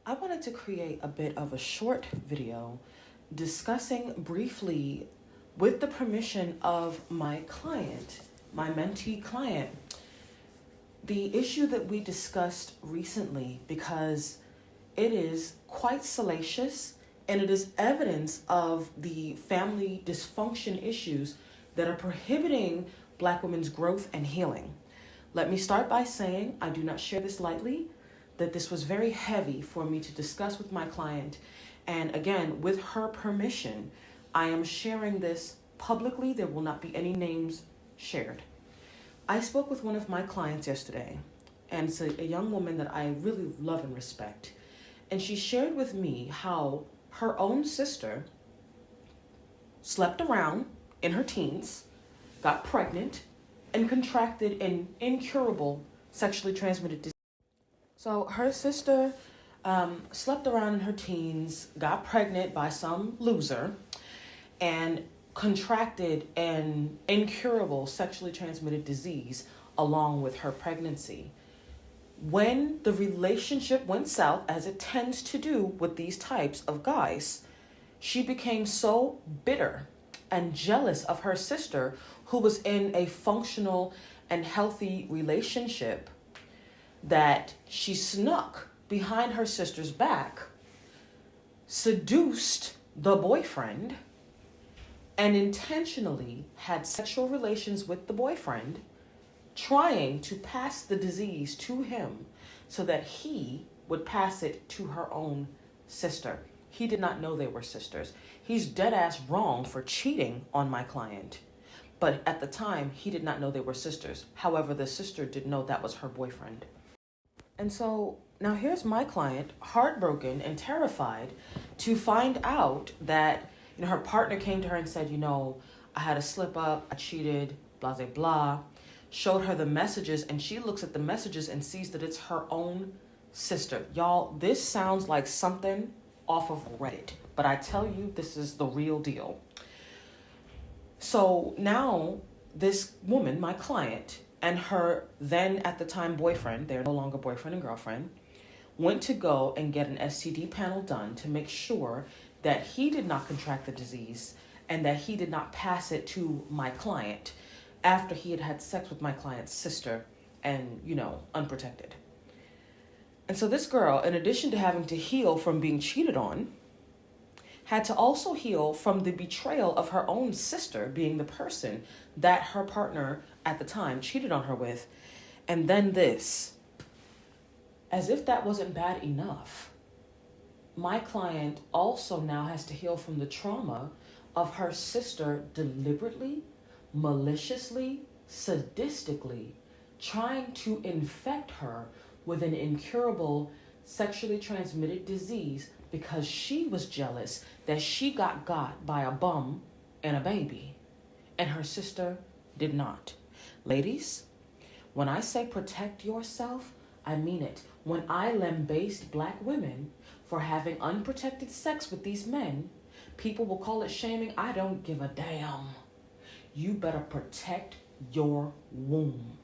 I wanted to create a bit of a short video discussing briefly, with the permission of my client, my mentee client, the issue that we discussed recently, because it is quite salacious and it is evidence of the family dysfunction issues that are prohibiting Black women's growth and healing. Let me start by saying I do not share this lightly, that this was very heavy for me to discuss with my client. And again, with her permission, I am sharing this publicly. There will not be any names shared. I spoke with one of my clients yesterday, and it's a young woman that I really love and respect. And she shared with me how her own sister slept around in her teens, got pregnant, and contracted an incurable sexually transmitted disease. So her sister slept around in her teens, got pregnant by some loser, and contracted an incurable sexually transmitted disease along with her pregnancy. When the relationship went south, as it tends to do with these types of guys, she became so bitter and jealous of her sister, who was in a functional and healthy relationship, that she snuck behind her sister's back, seduced the boyfriend, and intentionally had sexual relations with the boyfriend, trying to pass the disease to him so that he would pass it to her own sister. He did not know they were sisters. He's dead ass wrong for cheating on my client. But at the time, he did not know they were sisters. However, the sister did know that was her boyfriend. And so now here's my client, heartbroken and terrified to find out that, her partner came to her and said, I had a slip up, I cheated, blah, blah, blah. Showed her the messages, and she looks at the messages and sees that it's her own sister. Y'all, this sounds like something off of Reddit, but I tell you, this is the real deal. So now this woman, my client, and her then at the time boyfriend, they're no longer boyfriend and girlfriend, went to go and get an STD panel done to make sure that he did not contract the disease and that he did not pass it to my client after he had had sex with my client's sister and, unprotected. And so this girl, in addition to having to heal from being cheated on, had to also heal from the betrayal of her own sister being the person that her partner at the time cheated on her with. And then this, as if that wasn't bad enough, my client also now has to heal from the trauma of her sister deliberately, maliciously, sadistically trying to infect her with an incurable sexually transmitted disease because she was jealous that she got by a bum and a baby, and her sister did not. Ladies, when I say protect yourself, I mean it. When I lambaste Black women for having unprotected sex with these men, people will call it shaming. I don't give a damn. You better protect your womb.